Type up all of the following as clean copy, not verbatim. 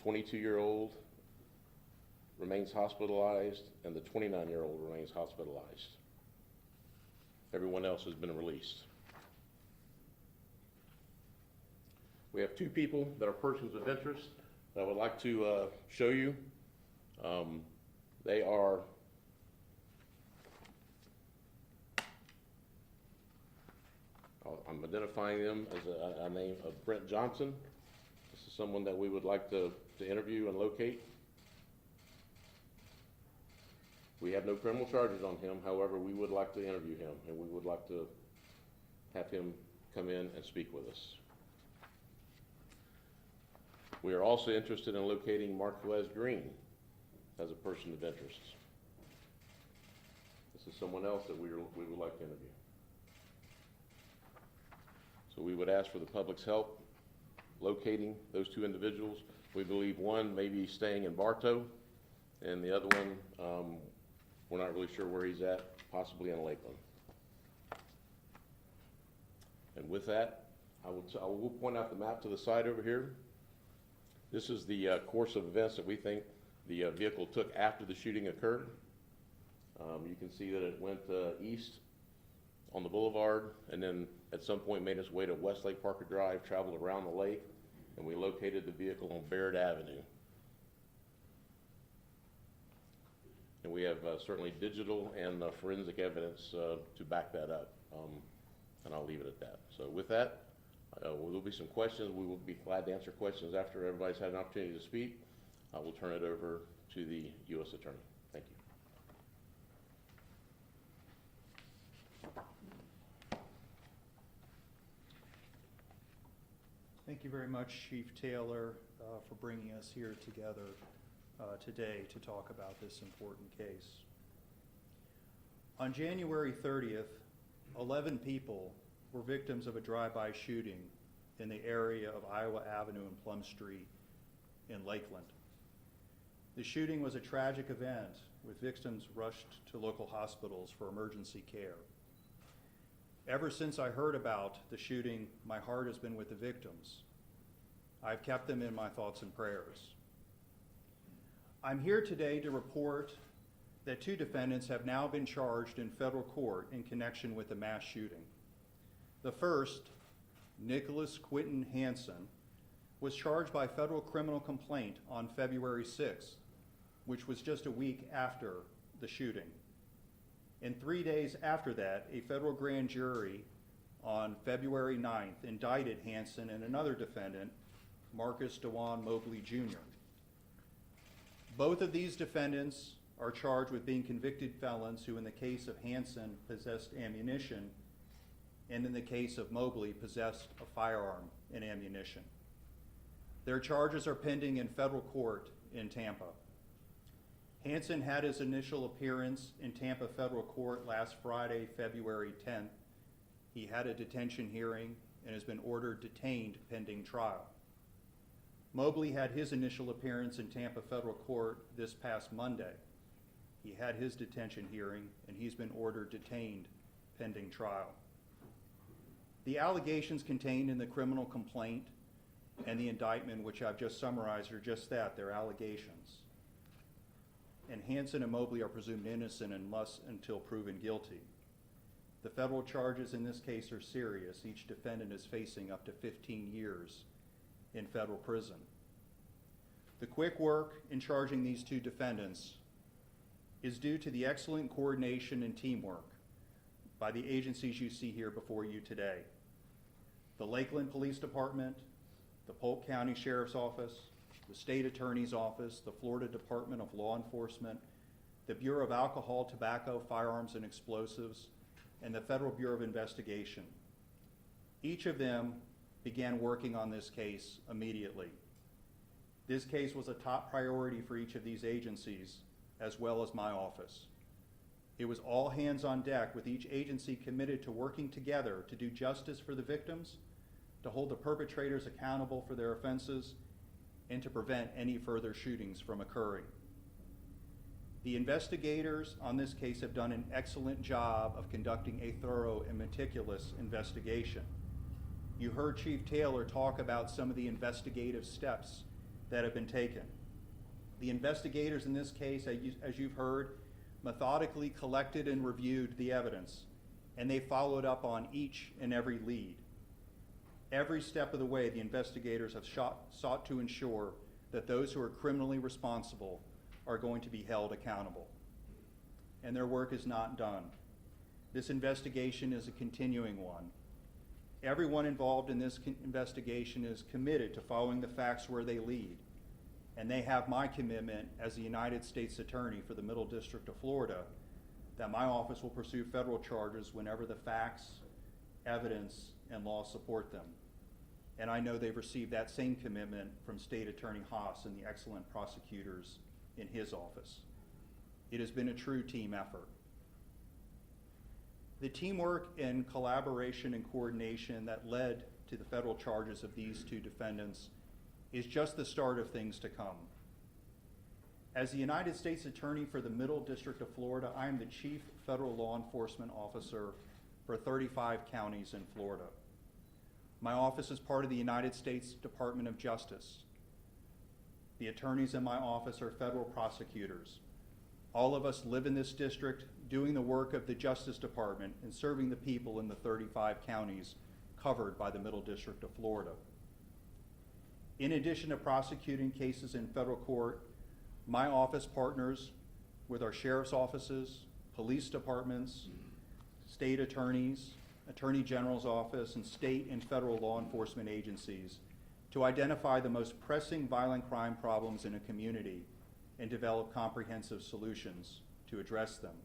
22-year-old remains hospitalized, and the 29-year-old remains hospitalized. Everyone else has been released. We have two people that are persons of interest that I would like to show you. They are I'm identifying them as a name of Brent Johnson. This is someone that we would like to interview and locate. We have no criminal charges on him. However, we would like to interview him, and we would like to have him come in and speak with us. We are also interested in locating Marquez Green as a person of interest. This is someone else that we would like to interview. So we would ask for the public's help locating those two individuals. We believe one may be staying in Bartow, and the other one, we're not really sure where he's at, possibly in Lakeland. And with that, I will point out the map to the side over here. This is the course of events that we think the vehicle took after the shooting occurred. You can see that it went east on the boulevard, and then at some point made its way to Westlake Parker Drive, traveled around the lake, and we located the vehicle on Baird Avenue. And we have certainly digital and forensic evidence to back that up, and I'll leave it at that. So with that, there'll be some questions. We will be glad to answer questions after everybody's had an opportunity to speak. I will turn it over to the U.S. Attorney. Thank you. Thank you very much, Chief Taylor, for bringing us here together today to talk about this important case. On January 30th, 11 people were victims of a drive-by shooting in the area of Iowa Avenue and Plum Street in Lakeland. The shooting was a tragic event with victims rushed to local hospitals for emergency care. Ever since I heard about the shooting, my heart has been with the victims. I've kept them in my thoughts and prayers. I'm here today to report that two defendants have now been charged in federal court in connection with the mass shooting. The first, Nicholas Quinton Hansen, was charged by federal criminal complaint on February 6th, which was just a week after the shooting. And 3 days after that, a federal grand jury on February 9th indicted Hansen and another defendant, Marcus DeJuan Mobley Jr. Both of these defendants are charged with being convicted felons who, in the case of Hansen, possessed ammunition, and in the case of Mobley, possessed a firearm and ammunition. Their charges are pending in federal court in Tampa. Hansen had his initial appearance in Tampa federal court last Friday, February 10th. He had a detention hearing and has been ordered detained pending trial. Mobley had his initial appearance in Tampa federal court this past Monday. He had his detention hearing and he's been ordered detained pending trial. The allegations contained in the criminal complaint and the indictment, which I've just summarized, are just that, they're allegations. And Hansen and Mobley are presumed innocent until proven guilty. The federal charges in this case are serious. Each defendant is facing up to 15 years in federal prison. The quick work in charging these two defendants is due to the excellent coordination and teamwork by the agencies you see here before you today. The Lakeland Police Department, the Polk County Sheriff's Office, the State Attorney's Office, the Florida Department of Law Enforcement, the Bureau of Alcohol, Tobacco, Firearms, and Explosives, and the Federal Bureau of Investigation. Each of them began working on this case immediately. This case was a top priority for each of these agencies, as well as my office. It was all hands on deck, with each agency committed to working together to do justice for the victims, to hold the perpetrators accountable for their offenses, and to prevent any further shootings from occurring. The investigators on this case have done an excellent job of conducting a thorough and meticulous investigation. You heard Chief Taylor talk about some of the investigative steps that have been taken. The investigators in this case, as you've heard, methodically collected and reviewed the evidence, and they followed up on each and every lead. Every step of the way, the investigators have sought to ensure that those who are criminally responsible are going to be held accountable. And their work is not done. This investigation is a continuing one. Everyone involved in this investigation is committed to following the facts where they lead. And they have my commitment as the United States Attorney for the Middle District of Florida that my office will pursue federal charges whenever the facts, evidence, and law support them. And I know they've received that same commitment from State Attorney Haas and the excellent prosecutors in his office. It has been a true team effort. The teamwork and collaboration and coordination that led to the federal charges of these two defendants is just the start of things to come. As the United States Attorney for the Middle District of Florida, I am the Chief Federal Law Enforcement Officer for 35 counties in Florida. My office is part of the United States Department of Justice. The attorneys in my office are federal prosecutors. All of us live in this district doing the work of the Justice Department and serving the people in the 35 counties covered by the Middle District of Florida. In addition to prosecuting cases in federal court, my office partners with our sheriff's offices, police departments, state attorneys, Attorney General's office, and state and federal law enforcement agencies to identify the most pressing violent crime problems in a community and develop comprehensive solutions to address them.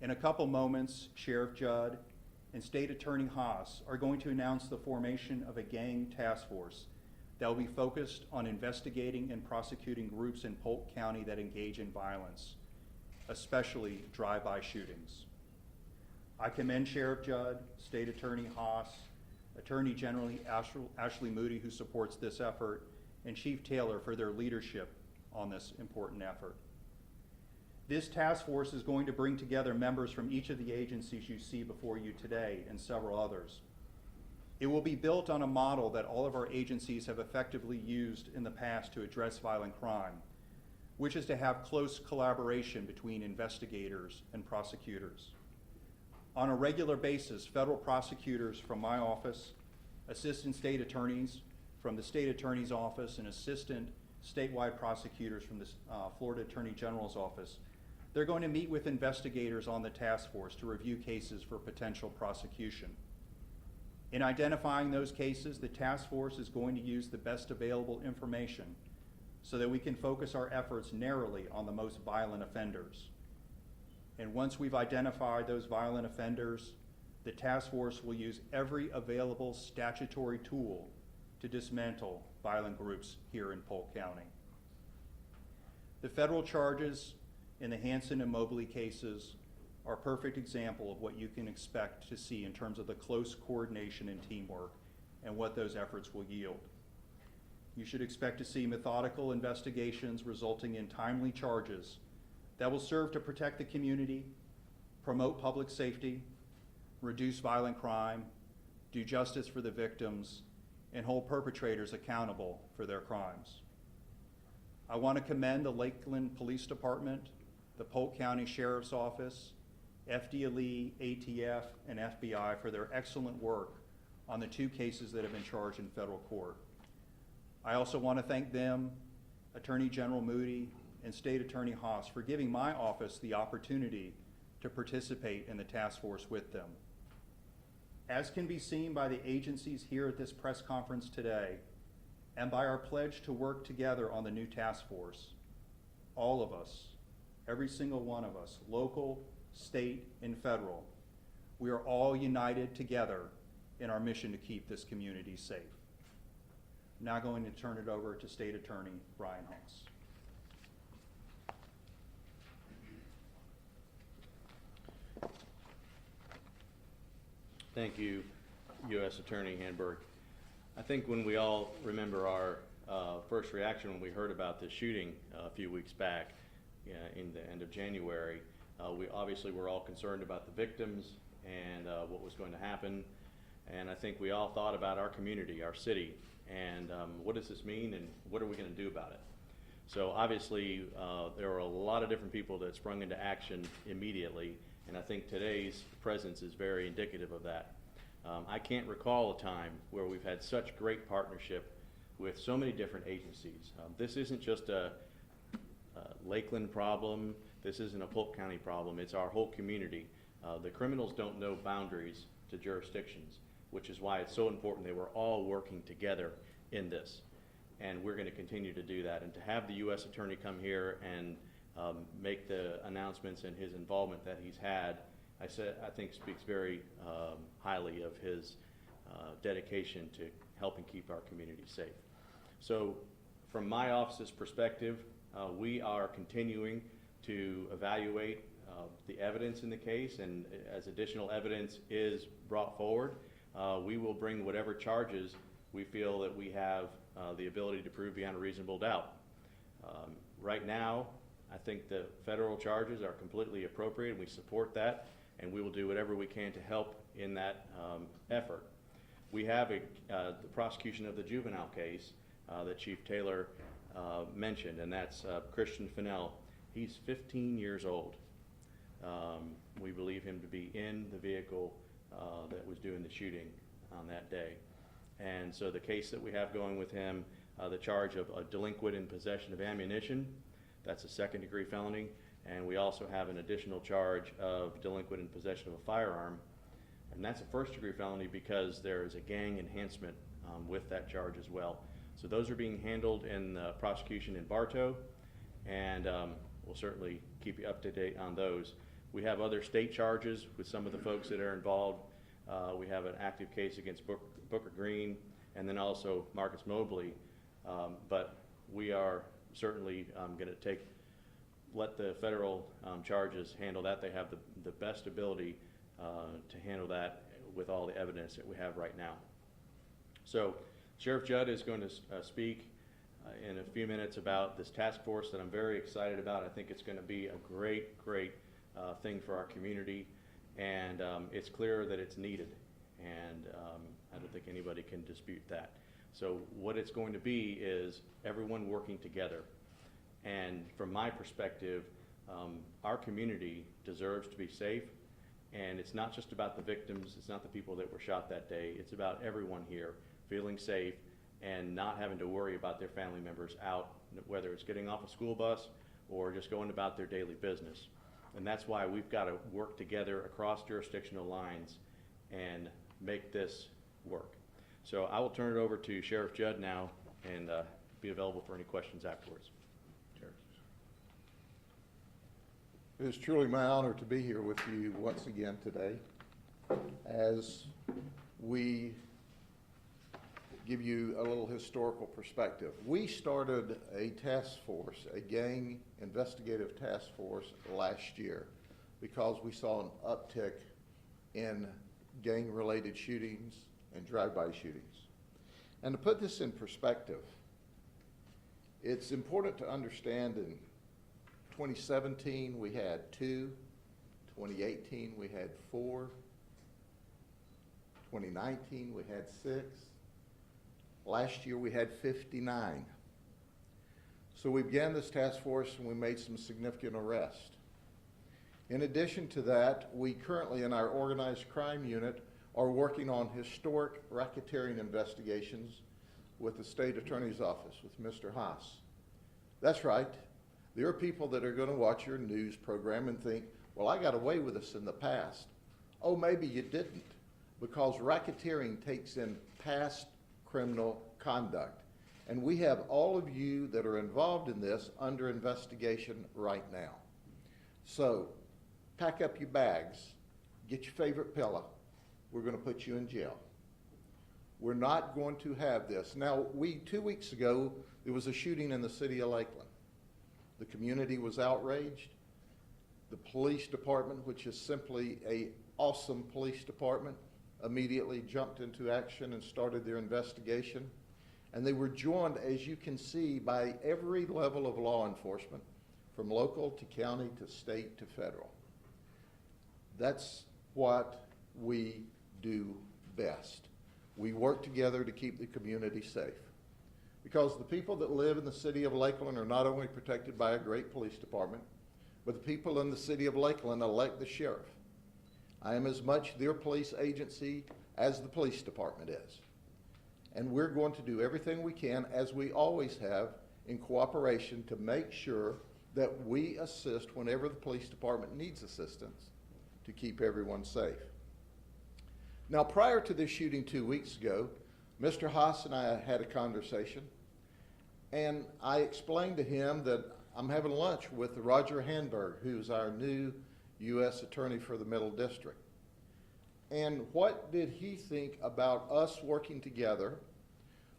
In a couple moments, Sheriff Judd and State Attorney Haas are going to announce the formation of a gang task force that will be focused on investigating and prosecuting groups in Polk County that engage in violence, especially drive-by shootings. I commend Sheriff Judd, State Attorney Haas, Attorney General Ashley Moody, who supports this effort, and Chief Taylor for their leadership on this important effort. This task force is going to bring together members from each of the agencies you see before you today and several others. It will be built on a model that all of our agencies have effectively used in the past to address violent crime, which is to have close collaboration between investigators and prosecutors. On a regular basis, federal prosecutors from my office, assistant state attorneys from the state attorney's office, and assistant statewide prosecutors from the Florida Attorney General's office, they're going to meet with investigators on the task force to review cases for potential prosecution. In identifying those cases, the task force is going to use the best available information so that we can focus our efforts narrowly on the most violent offenders. And once we've identified those violent offenders, the task force will use every available statutory tool to dismantle violent groups here in Polk County. The federal charges in the Hanson and Mobley cases are a perfect example of what you can expect to see in terms of the close coordination and teamwork and what those efforts will yield. You should expect to see methodical investigations resulting in timely charges that will serve to protect the community, promote public safety, reduce violent crime, do justice for the victims, and hold perpetrators accountable for their crimes. I want to commend the Lakeland Police Department, the Polk County Sheriff's Office, FDLE, ATF, and FBI for their excellent work on the two cases that have been charged in federal court. I also want to thank them, Attorney General Moody, and State Attorney Haas for giving my office the opportunity to participate in the task force with them. As can be seen by the agencies here at this press conference today, and by our pledge to work together on the new task force, all of us, every single one of us, local, state, and federal, we are all united together in our mission to keep this community safe. I'm now going to turn it over to State Attorney Brian Haas. Thank you, U.S. Attorney Handberg. I think when we all remember our first reaction when we heard about this shooting a few weeks back in the end of January, we obviously were all concerned about the victims and what was going to happen. And I think we all thought about our community, our city, and what does this mean, and what are we going to do about it? So obviously, there were a lot of different people that sprung into action immediately, and I think today's presence is very indicative of that. I can't recall a time where we've had such great partnership with so many different agencies. This isn't just a Lakeland problem. This isn't a Polk County problem. It's our whole community. The criminals don't know boundaries to jurisdictions, which is why it's so important that we're all working together in this. And we're going to continue to do that. And to have the U.S. Attorney come here and make the announcements and his involvement that he's had, I think speaks very highly of his dedication to helping keep our community safe. So from my office's perspective, we are continuing to evaluate the evidence in the case, and as additional evidence is brought forward, we will bring whatever charges we feel that we have the ability to prove beyond a reasonable doubt. Right now, I think the federal charges are completely appropriate, and we support that, and we will do whatever we can to help in that effort. We have the prosecution of the juvenile case that Chief Taylor mentioned, and that's Christian Fennell. He's 15 years old. We believe him to be in the vehicle that was doing the shooting on that day. And so the case that we have going with him, the charge of a delinquent in possession of ammunition, that's a second-degree felony. And we also have an additional charge of delinquent in possession of a firearm. And that's a first-degree felony because there is a gang enhancement with that charge as well. So those are being handled in the prosecution in Bartow, and we'll certainly keep you up to date on those. We have other state charges with some of the folks that are involved. We have an active case against Booker Green and then also Marcus Mobley. But we are certainly going to let the federal charges handle that. They have the best ability to handle that with all the evidence that we have right now. So Sheriff Judd is going to speak in a few minutes about this task force that I'm very excited about. I think it's going to be a great thing for our community, and it's clear that it's needed, and I don't think anybody can dispute that. So what it's going to be is everyone working together, and from my perspective, our community deserves to be safe, and it's not just about the victims, it's not the people that were shot that day, it's about everyone here feeling safe and not having to worry about their family members out, whether it's getting off a school bus or just going about their daily business. And that's why we've got to work together across jurisdictional lines and make this work. So I will turn it over to Sheriff Judd now and be available for any questions afterwards. Sheriff. It is truly my honor to be here with you once again today as we give you a little historical perspective. We started a task force, a gang investigative task force last year because we saw an uptick in gang-related shootings and drive-by shootings. And to put this in perspective, it's important to understand in 2017 we had 2, 2018 we had 4, 2019 we had 6, last year we had 59. So we began this task force and we made some significant arrests. In addition to that, we currently in our organized crime unit are working on historic racketeering investigations with the state attorney's office with Mr. Haas. That's right. There are people that are going to watch your news program and think, well, I got away with this in the past. Oh, maybe you didn't, because racketeering takes in past criminal conduct. And we have all of you that are involved in this under investigation right now. So pack up your bags, get your favorite pillow. We're going to put you in jail. We're not going to have this. Now, 2 weeks ago, there was a shooting in the city of Lakeland. The community was outraged. The police department, which is simply an awesome police department, immediately jumped into action and started their investigation. And they were joined, as you can see, by every level of law enforcement, from local to county to state to federal. That's what we do best. we work together to keep the community safe. Because the people that live in the city of Lakeland are not only protected by a great police department, but the people in the city of Lakeland elect the sheriff. I am as much their police agency as the police department is. And we're going to do everything we can, as we always have, in cooperation to make sure that we assist whenever the police department needs assistance to keep everyone safe. Now, prior to this shooting 2 weeks ago, Mr. Haas and I had a conversation, and I explained to him that I'm having lunch with Roger Handberg, who's our new U.S. Attorney for the Middle District. And what did he think about us working together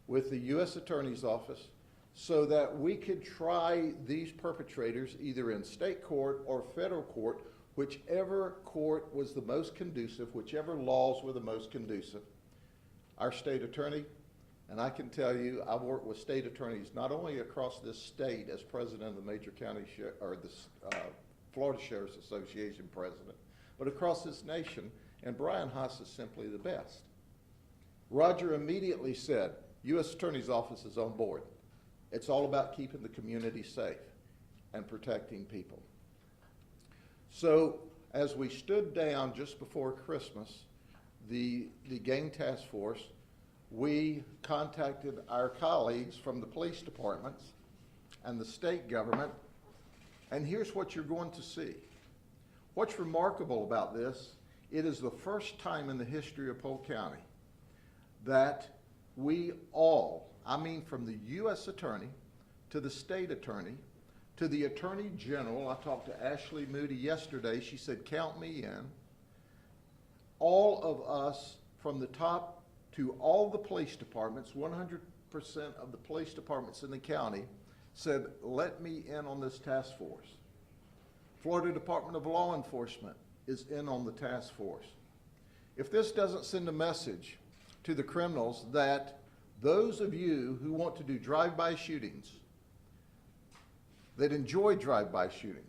with the U.S. Attorney's Office so that we could try these perpetrators either in state court or federal court, whichever court was the most conducive, whichever laws were the most conducive. Our state attorney, and I can tell you, I've worked with state attorneys not only across this state as president of the Major County Florida Sheriff's Association president, but across this nation, and Brian Haas is simply the best. Roger immediately said, U.S. Attorney's Office is on board. It's all about keeping the community safe and protecting people. So as we stood down just before Christmas, the gang task force, we contacted our colleagues from the police departments and the state government, and here's what you're going to see. What's remarkable about this, it is the first time in the history of Polk County that we all, I mean from the U.S. Attorney to the state attorney to the Attorney General, I talked to Ashley Moody yesterday, she said, count me in. All of us from the top to all the police departments, 100% of the police departments in the county said, let me in on this task force. Florida Department of Law Enforcement is in on the task force. If this doesn't send a message to the criminals that those of you who want to do drive-by shootings, that enjoy drive-by shootings,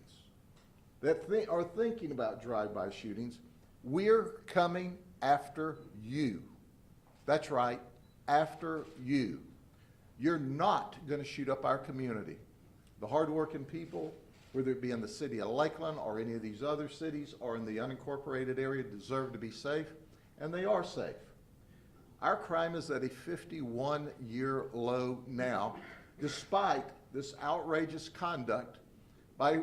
that are thinking about drive-by shootings, we're coming after you. That's right, after you. You're not going to shoot up our community. The hardworking people, whether it be in the city of Lakeland or any of these other cities or in the unincorporated area, deserve to be safe, and they are safe. Our crime is at a 51-year low now, despite this outrageous conduct by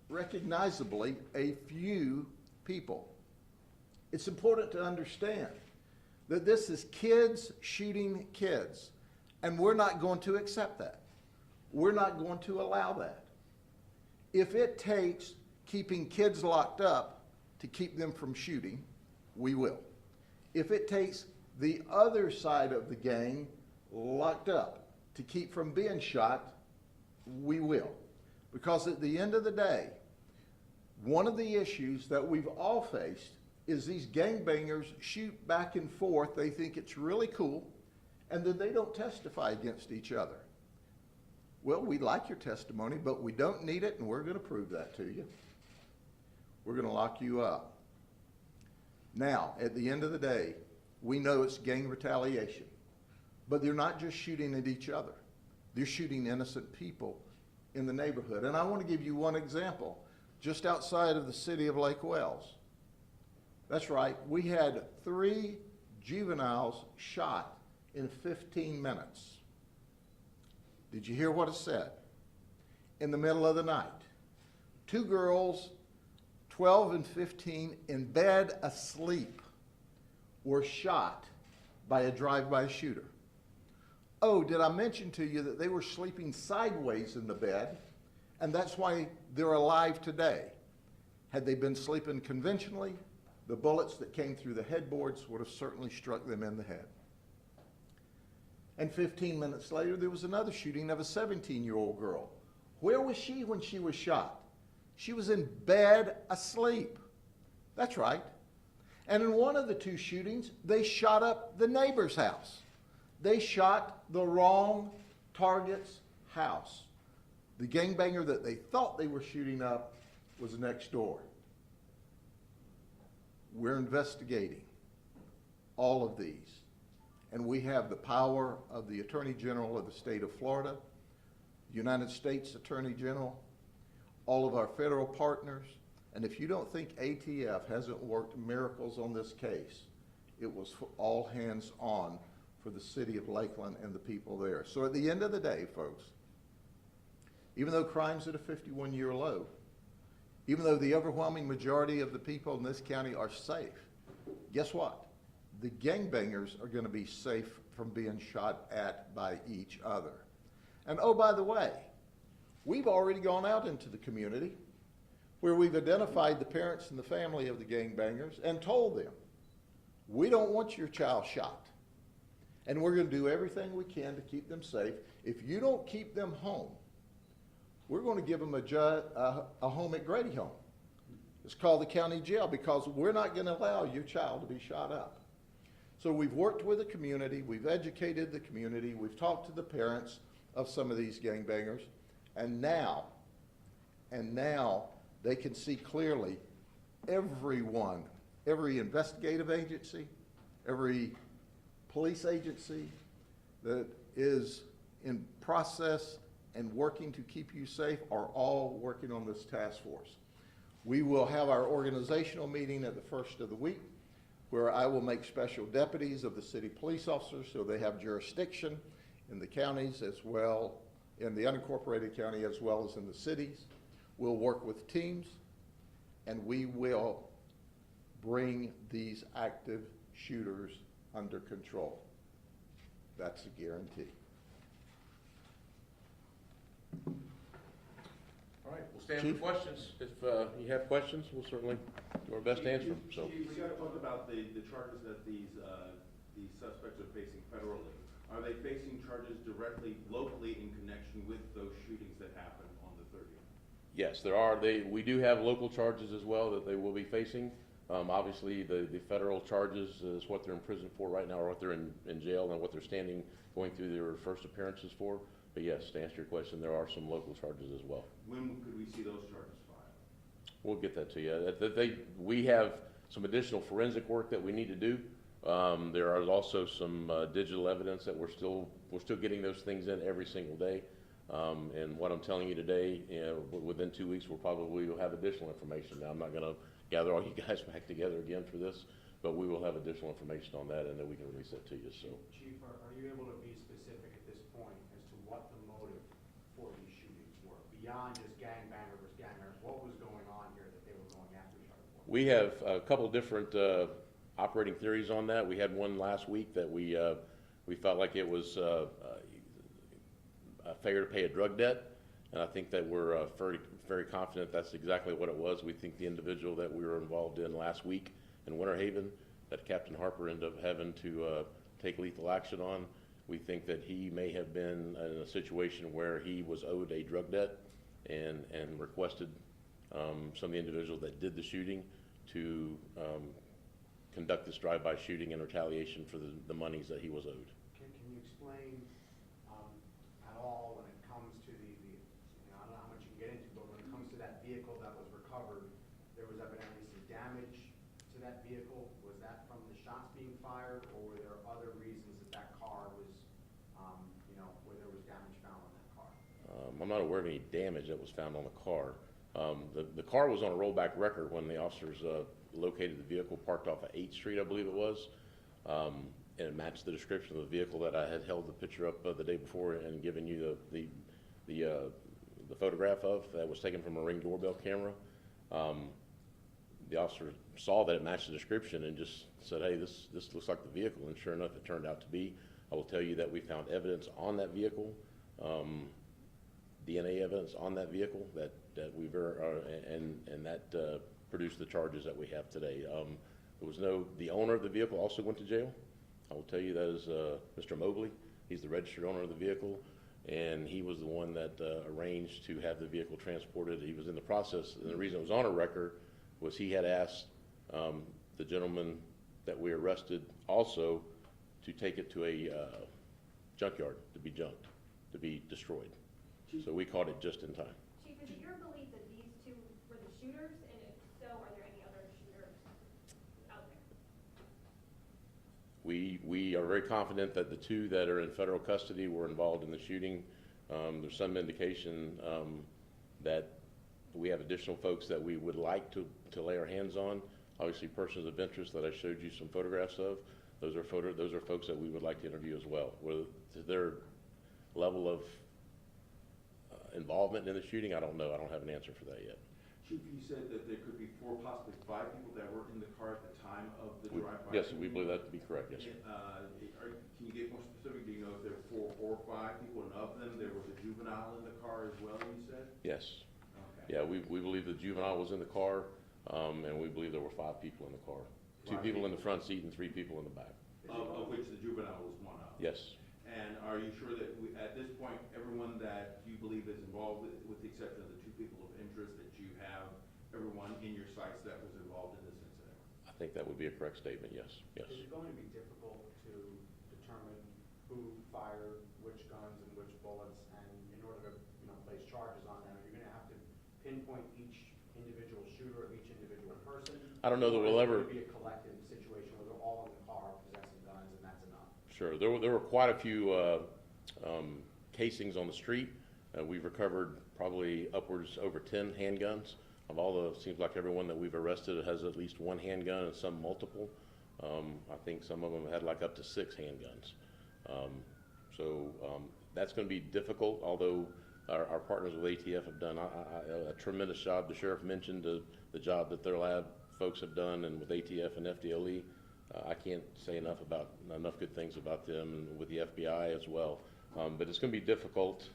recognizably a few people. It's important to understand that this is kids shooting kids, and we're not going to accept that. We're not going to allow that. If it takes keeping kids locked up to keep them from shooting, we will. If it takes the other side of the gang locked up to keep from being shot, we will. Because at the end of the day, one of the issues that we've all faced is these gangbangers shoot back and forth. They think it's really cool, and then they don't testify against each other. Well, we like your testimony, but we don't need it, and we're going to prove that to you. We're going to lock you up. Now, at the end of the day, we know it's gang retaliation, but they're not just shooting at each other. They're shooting innocent people in the neighborhood. And I want to give you one example. Just outside of the city of Lake Wales, that's right, we had 3 juveniles shot in 15 minutes. Did you hear what it said? In the middle of the night. 2 girls, 12 and 15, in bed asleep, were shot by a drive-by shooter. Oh, did I mention to you that they were sleeping sideways in the bed, and that's why they're alive today. Had they been sleeping conventionally, the bullets that came through the headboards would have certainly struck them in the head. And 15 minutes later, there was another shooting of a 17-year-old girl. Where was she when she was shot? She was in bed asleep. That's right. And in one of the 2 shootings, they shot up the neighbor's house. They shot the wrong target's house. The gangbanger that they thought they were shooting up was next door. We're investigating all of these. And we have the power of the Attorney General of the state of Florida, United States Attorney General, all of our federal partners. And if you don't think ATF hasn't worked miracles on this case, it was for all hands on for the city of Lakeland and the people there. So at the end of the day, folks, even though crime's at a 51-year low, even though the overwhelming majority of the people in this county are safe, guess what? The gangbangers are going to be safe from being shot at by each other. And oh, by the way, we've already gone out into the community where we've identified the parents and the family of the gangbangers and told them, we don't want your child shot. And we're going to do everything we can to keep them safe. If you don't keep them home, we're going to give them a home at Grady Home. It's called the county jail because we're not going to allow your child to be shot up. So we've worked with the community, we've educated the community, we've talked to the parents of some of these gangbangers, and now they can see clearly everyone, every investigative agency, every police agency that is in process and working to keep you safe are all working on this task force. We will have our organizational meeting at the first of the week where I will make special deputies of the city police officers so they have jurisdiction in the counties as well, in the unincorporated county as well as in the cities. We'll work with teams and we will bring these active shooters under control. That's a guarantee. All right, we'll stand Chief? for questions. If you have questions, we'll certainly do our best to answer them. So, Chief, we got to talk about the charges that these suspects are facing federally. Are they facing charges directly, locally, in connection with those shootings that happened on the 30th? yes, there are. We do have local charges as well that they will be facing. Obviously, the federal charges is what they're in prison for right now, or what they're in jail, and what they're going through their first appearances for. But yes, to answer your question, there are some local charges as well. When could we see those charges filed? We'll get that to you. We have some additional forensic work that we need to do. There are also some digital evidence that we're still getting those things in every single day. And what I'm telling you today, within 2 weeks, we'll probably have additional information. Now, I'm not going to gather all you guys back together again for this, but we will have additional information on that, and then we can release that to you. So, Chief, are you able to be specific at this point as to what the motive for these shootings were? Beyond just gangbanger versus gangbanger, what was going on here that they were going after each other for? we have a couple of different operating theories on that. We had one last week that we felt like it was fair to pay a drug debt, and I think that we're very confident that's exactly what it was. We think the individual that we were involved in last week in Winter Haven, that Captain Harper ended up having to take lethal action on, we think that he may have been in a situation where he was owed a drug debt and requested some of the individuals that did the shooting to conduct this drive-by shooting in retaliation for the monies that he was owed. Can you explain at all when it comes to I don't know how much you can get into, but when it comes to that vehicle that was recovered, there was evidently some damage to that vehicle. Was that from the shots being fired, or were there other reasons that car was, where there was damage found on that car? I'm not aware of any damage that was found on the car. The car was on a rollback record when the officers located the vehicle parked off of 8th Street, I believe it was. And it matched the description of the vehicle that I had held the picture up the day before and given you the photograph of, that was taken from a Ring doorbell camera. The officer saw that it matched the description and just said, hey, this looks like the vehicle, and sure enough, it turned out to be. I will tell you that we found evidence on that vehicle, DNA evidence on that vehicle that we and that produced the charges that we have today. The owner of the vehicle also went to jail. I will tell you that is Mr. Mobley. He's the registered owner of the vehicle, and he was the one that arranged to have the vehicle transported. He was in the process, and the reason it was on a record was he had asked the gentleman that we arrested also to take it to a junkyard to be junked, to be destroyed. So we caught it just in time. Chief, is it your belief that these two were the shooters, and if so, are there any other shooters out there? We are very confident that the two that are in federal custody were involved in the shooting. There's some indication that we have additional folks that we would like to lay our hands on. Obviously, persons of interest that I showed you some photographs of, those are folks that we would like to interview as well. Whether to their level of involvement in the shooting, I don't know. I don't have an answer for that yet. Chief, you said that there could be 4, possibly 5 people that were in the car at the time of the drive-by. Yes, we believe that to be correct, yes, sir. Can you get more specific? Do you know if there were 4 or 5 people, and of them, there was a juvenile in the car as well, you said? Yes. Okay. Yeah, we believe the juvenile was in the car, and we believe there were 5 people in the car. 2 people in the front seat and 3 people in the back. Of which the juvenile was one of? Yes. And are you sure that at this point, everyone that you believe is involved, with the exception of the 2 people of interest, that you have everyone in your sights that was involved in this incident? I think that would be a correct statement, yes, yes. Is it going to be difficult to determine who fired which guns and which bullets, and in order to, place charges on them, are you gonna have to pinpoint each individual shooter or each individual person? I don't know that we'll ever. Or is it gonna be a collective situation where they're all in the car possessing guns and that's enough? Sure, there were quite a few casings on the street. We've recovered probably upwards over 10 handguns. Of all the, seems like everyone that we've arrested has at least 1 handgun and some multiple. I think some of them had like up to 6 handguns. That's going to be difficult, although our partners with ATF have done a tremendous job. The sheriff mentioned the job that their lab folks have done, and with ATF and FDLE. I can't say enough good things about them, and with the FBI as well. But it's going to be difficult.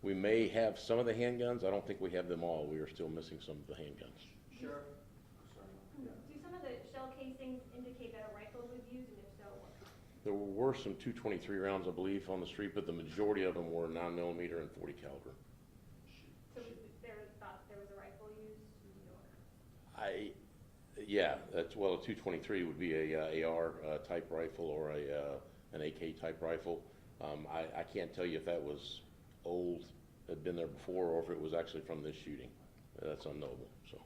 We may have some of the handguns. I don't think we have them all. We are still missing some of the handguns. Sure. Do some of the shell casings indicate that a rifle was used, and if so, what kind? There were some .223 rounds, I believe, on the street, but the majority of them were 9mm and .40 caliber. So there thought there was a rifle used? Yeah, that's, well, a .223 would be a AR type rifle or an AK type rifle. I can't tell you if that was old, had been there before, or if it was actually from this shooting. That's unknowable. So.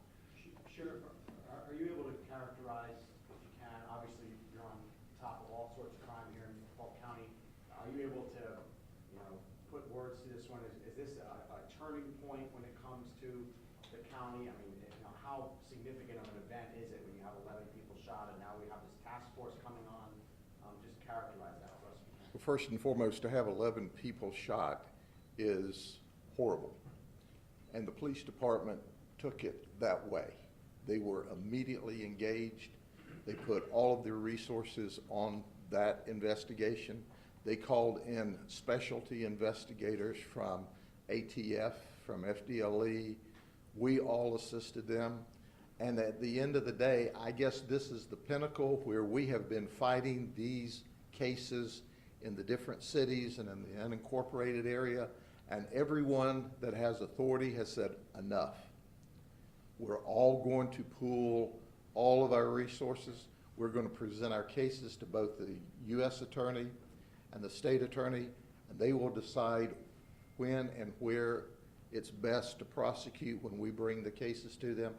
Sure. Are you able to characterize, if you can, obviously you're on top of all sorts of crime here in Polk County. Are you able to, put words to this one? Is this a turning point when it comes to the county? I mean, how significant of an event is it when you have 11 people shot and now we have this task force coming on? Just characterize that for us if you can. Well, first and foremost, to have 11 people shot is horrible. And the police department took it that way. They were immediately engaged. They put all of their resources on that investigation. They called in specialty investigators from ATF, from FDLE. We all assisted them. And at the end of the day, I guess this is the pinnacle where we have been fighting these cases in the different cities and in the unincorporated area, and everyone that has authority has said enough. We're all going to pool all of our resources. We're going to present our cases to both the U.S. attorney and the state attorney, and they will decide when and where it's best to prosecute when we bring the cases to them.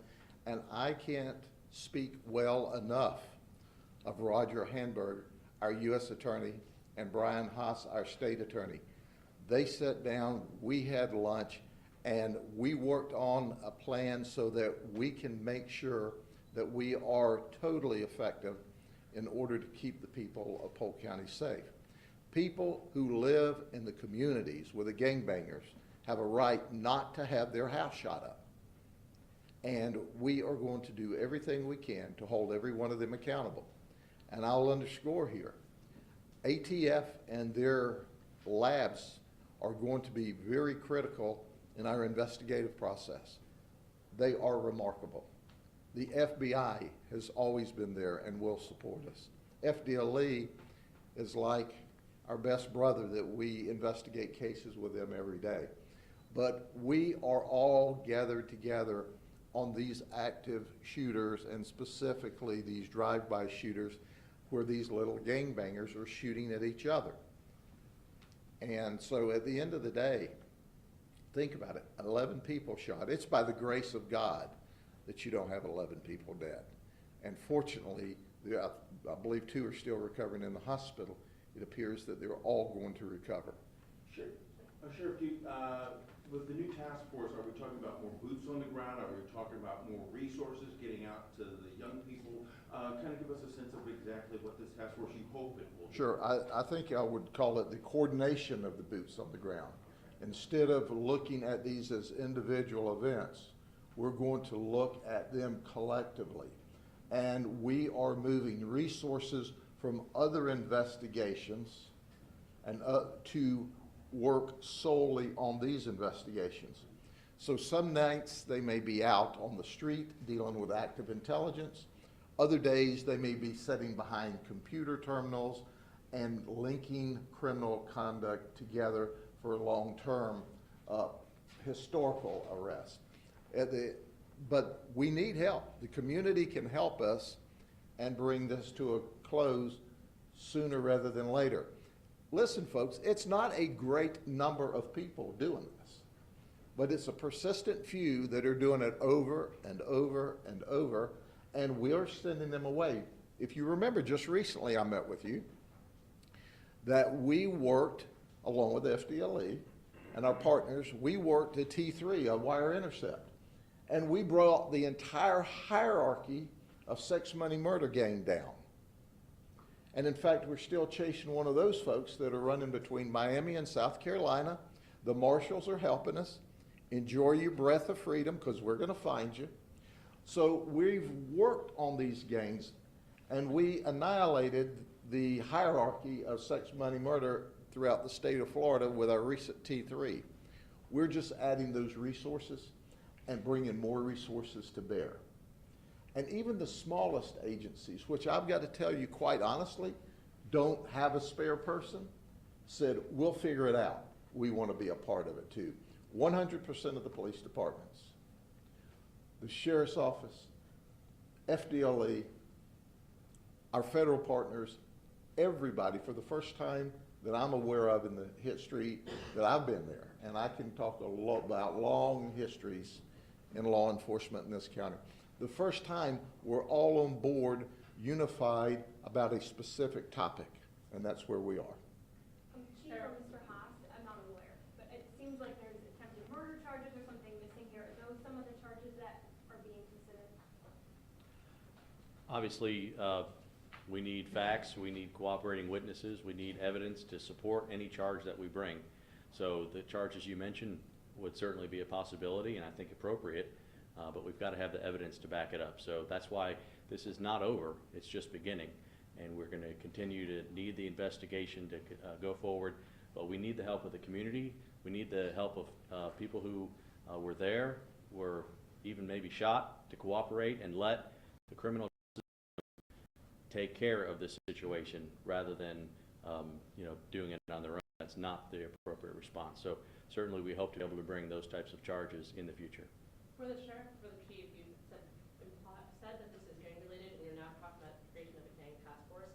And I can't speak well enough of Roger Handberg, our U.S. attorney, and Brian Haas, our state attorney. They sat down, we had lunch, and we worked on a plan so that we can make sure that we are totally effective in order to keep the people of Polk County safe. People who live in the communities where the gangbangers have a right not to have their house shot up. And we are going to do everything we can to hold every one of them accountable. And I'll underscore here, ATF and their labs are going to be very critical in our investigative process. They are remarkable. The FBI has always been there and will support us. FDLE is like our best brother that we investigate cases with them every day. But we are all gathered together on these active shooters, and specifically these drive-by shooters where these little gangbangers are shooting at each other. And so at the end of the day, think about it, 11 people shot. It's by the grace of God that you don't have 11 people dead. And fortunately, I believe 2 are still recovering in the hospital. It appears that they're all going to recover. Sure. Sheriff, with the new task force, are we talking about more boots on the ground? Are we talking about more resources getting out to the young people? Kind of give us a sense of exactly what this task force you hope it will do. Sure, I think I would call it the coordination of the boots on the ground. Instead of looking at these as individual events, we're going to look at them collectively. And we are moving resources from other investigations and to work solely on these investigations. So some nights they may be out on the street dealing with active intelligence. Other days they may be sitting behind computer terminals and linking criminal conduct together for long-term historical arrest. But we need help. The community can help us and bring this to a close sooner rather than later. Listen, folks, it's not a great number of people doing this, but it's a persistent few that are doing it over and over and over, and we're sending them away. If you remember, just recently I met with you, that we worked, along with FDLE and our partners, we worked at T3, a wire intercept. And we brought the entire hierarchy of sex, money, murder gang down. And in fact, we're still chasing one of those folks that are running between Miami and South Carolina. The marshals are helping us. Enjoy your breath of freedom, because we're going to find you. So we've worked on these gangs, and we annihilated the hierarchy of sex, money, murder throughout the state of Florida with our recent T3. We're just adding those resources and bringing more resources to bear. And even the smallest agencies, which I've got to tell you quite honestly, don't have a spare person, said, we'll figure it out. We want to be a part of it too. 100% of the police departments, the sheriff's office, FDLE, our federal partners, everybody, for the first time that I'm aware of in the history that I've been there, and I can talk a lot about long histories in law enforcement in this county. The first time we're all on board, unified about a specific topic, and that's where we are. Chief or Mr. Haas, I'm not a lawyer, but it seems like there's attempted murder charges or something missing here. Are those some of the charges that are being considered? Obviously, we need facts, we need cooperating witnesses, we need evidence to support any charge that we bring. So the charges you mentioned would certainly be a possibility, and I think appropriate, but we've got to have the evidence to back it up. So that's why this is not over, it's just beginning, and we're going to continue to need the investigation to go forward, but we need the help of the community, we need the help of people who were there, were even maybe shot, to cooperate and let the criminal take care of this situation rather than doing it on their own. That's not the appropriate response. So certainly we hope to be able to bring those types of charges in the future. For the sheriff, for the chief, you said that this is gang related, and you're now talking about the creation of a gang task force.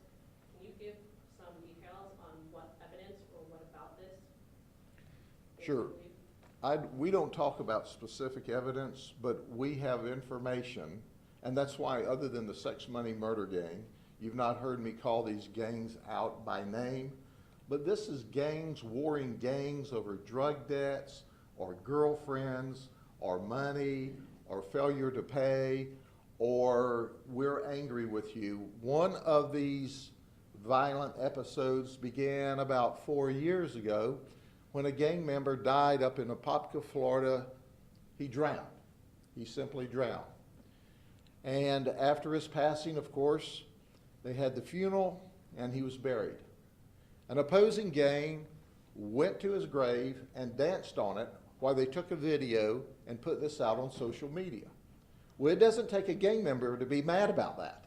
Can you give some details on what evidence or what about this? Sure. We don't talk about specific evidence, but we have information, and that's why, other than the sex, money, murder gang, you've not heard me call these gangs out by name, but this is gangs, warring gangs over drug debts or girlfriends or money or failure to pay, or we're angry with you. One of these violent episodes began about 4 years ago when a gang member died up in Apopka, Florida. He drowned. He simply drowned. And after his passing, of course, they had the funeral and he was buried. An opposing gang went to his grave and danced on it while they took a video and put this out on social media. Well, it doesn't take a gang member to be mad about that.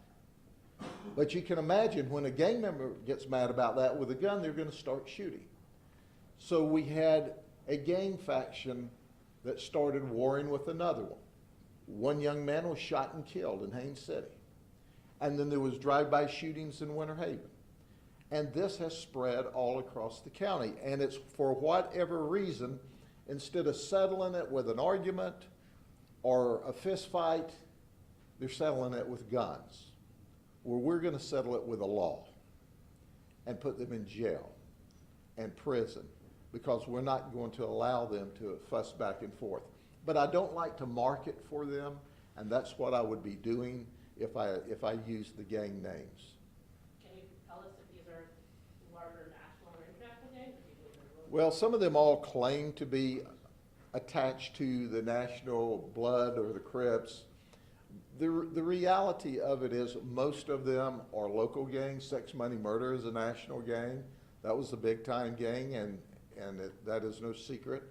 But you can imagine when a gang member gets mad about that with a gun, they're going to start shooting. So we had a gang faction that started warring with another one. One young man was shot and killed in Haines City. And then there was drive-by shootings in Winter Haven. And this has spread all across the county. And it's for whatever reason, instead of settling it with an argument or a fist fight, they're settling it with guns. where we're going to settle it with a law and put them in jail and prison because we're not going to allow them to fuss back and forth. But I don't like to market for them, and that's what I would be doing if I use the gang names. Can you tell us if these are larger national or international gangs, or do you believe they're local? Well, some of them all claim to be attached to the National Blood or the Crips. The reality of it is most of them are local gangs. Sex Money Murder is a national gang. That was a big-time gang, and that is no secret.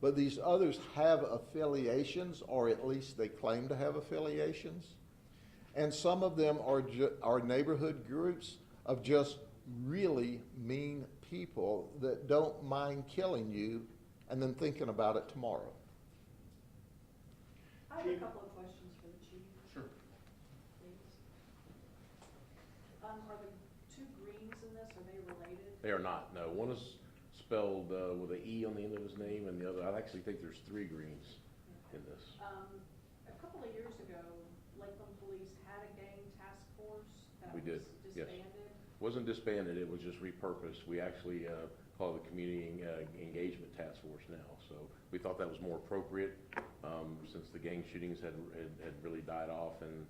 But these others have affiliations, or at least they claim to have affiliations. And some of them are neighborhood groups of just really mean people that don't mind killing you and then thinking about it tomorrow. I have a couple of questions for the chief. Sure. Please. Are the two greens in this, are they related? They are not, no. One is spelled with an E on the end of his name, and the other, I actually think there's 3 Greens in this. A couple of years ago, Lakeland Police had a gang task force that We was did, yes. disbanded. Wasn't disbanded, it was just repurposed. We actually call it the Community Engagement Task Force now. So we thought that was more appropriate since the gang shootings had really died off, and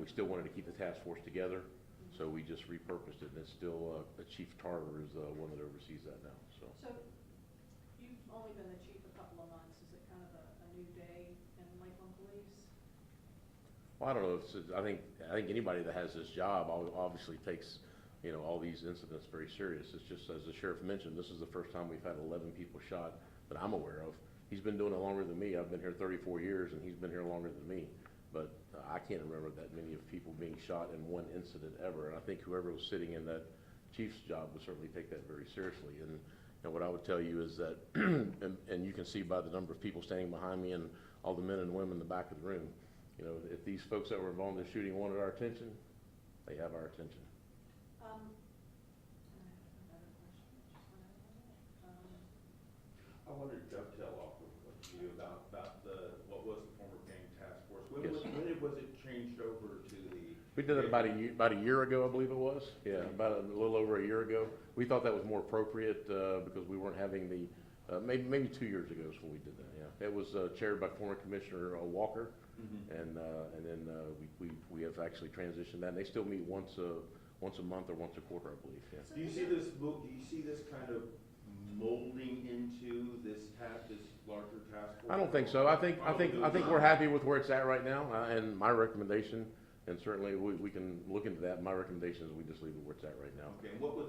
we still wanted to keep the task force together. So we just repurposed it, and it's still Chief Tarver is the one that oversees that now. So You've only been the chief a couple of months. Is it kind of a new day in Lakeland Police? well, I don't know. I think anybody that has this job obviously takes all these incidents very serious. It's just, as the sheriff mentioned, this is the first time we've had 11 people shot that I'm aware of. He's been doing it longer than me. I've been here 34 years, and he's been here longer than me. But I can't remember that many of people being shot in one incident ever. And I think whoever was sitting in that chief's job would certainly take that very seriously. And what I would tell you is that, and you can see by the number of people standing behind me and all the men and women in the back of the room, if these folks that were involved in the shooting wanted our attention, they have our attention. I have another question. Just one other one. I wanted to dovetail off of what you about what was the former gang task force. When Yes. was it changed over to the? We did it about a year ago, I believe it was. Yeah, about a little over a year ago. We thought that was more appropriate because we weren't having the, maybe 2 years ago is when we did that, yeah. It was chaired by former Commissioner Walker, and then we have actually transitioned that. And they still meet once a month or once a quarter, I believe, yeah. Do you see this kind of molding into this larger task force? I don't think so. I think we're happy with where it's at right now, and my recommendation, and certainly we can look into that. My recommendation is we just leave it where it's at right now. Okay, and what was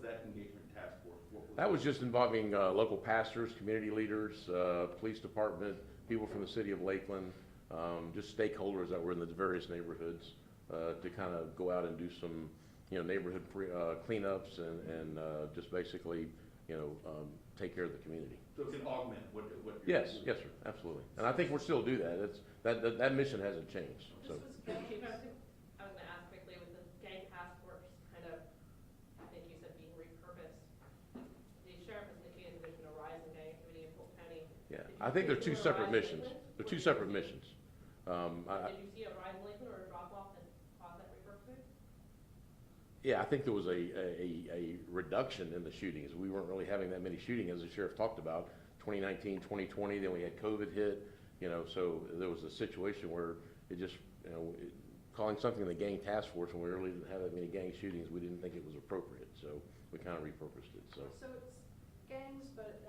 that engagement task force? That was just involving local pastors, community leaders, police department, people from the city of Lakeland, just stakeholders that were in the various neighborhoods to kind of go out and do some, neighborhood cleanups and just basically, take care of the community. So it can augment what you're Yes, yes, sir, absolutely. And I think we'll still do that. That mission hasn't changed, so. Chief, I was gonna ask quickly, with the gang task force kind of, I think you said being repurposed, the sheriff has indicated there's been a rise in gang activity in Polk County. Yeah, Did you I think they're see two a separate rise in missions. Lakeland? They're two separate missions. Did you see a rise in Lakeland or a drop off that caused that repurposing? Yeah, I think there was a reduction in the shootings. We weren't really having that many shootings, as the sheriff talked about, 2019, 2020, then we had COVID hit, so there was a situation where it just, calling something the gang task force when we really didn't have that many gang shootings, we didn't think it was appropriate, so we kind of repurposed it, so. So it's gangs, but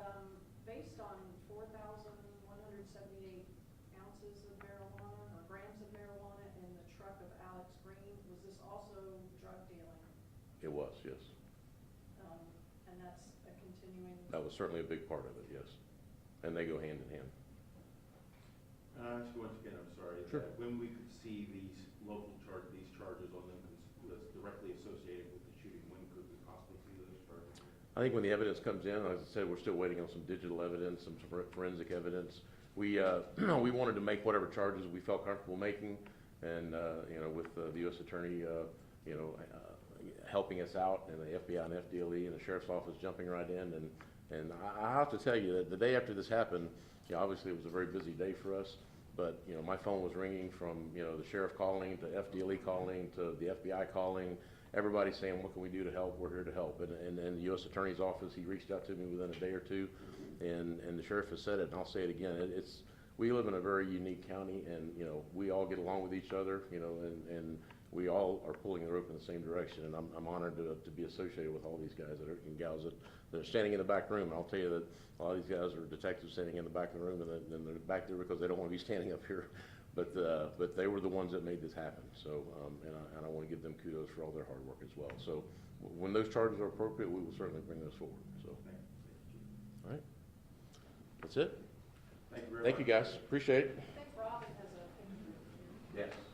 based on 4,178 ounces of marijuana or grams of marijuana in the truck of Alex Green, was this also drug dealing? It was, yes. And that's a continuing? That was certainly a big part of it, yes. And they go hand in hand. Once again, I'm sorry. Sure. When we could see these charges on them that's directly associated with the shooting, when could we possibly see those charges? I think when the evidence comes in, as I said, we're still waiting on some digital evidence, some forensic evidence. We we wanted to make whatever charges we felt comfortable making, and with the U.S. Attorney, helping us out, and the FBI and FDLE and the Sheriff's Office jumping right in, and I have to tell you that the day after this happened, obviously it was a very busy day for us, but, you know, my phone was ringing from, you know, the sheriff calling, to FDLE calling, to the FBI calling, everybody saying, what can we do to help? We're here to help. And the U.S. Attorney's Office, he reached out to me within a day or two, and the sheriff has said it, and I'll say it again, we live in a very unique county, and, you know, we all get along with each other, you know, and we all are pulling the rope in the same direction, and I'm honored to be associated with all these guys and gals that are standing in the back room. And I'll tell you that a lot of these guys are detectives standing in the back of the room, and they're back there because they don't want to be standing up here. But they were the ones that made this happen. So, and I want to give them kudos for all their hard work as well. So, when those charges are appropriate, we will certainly bring those forward. So, all right, that's it. Thank you very much. Thank you, guys. Appreciate it. I think Robin has a picture. Yes.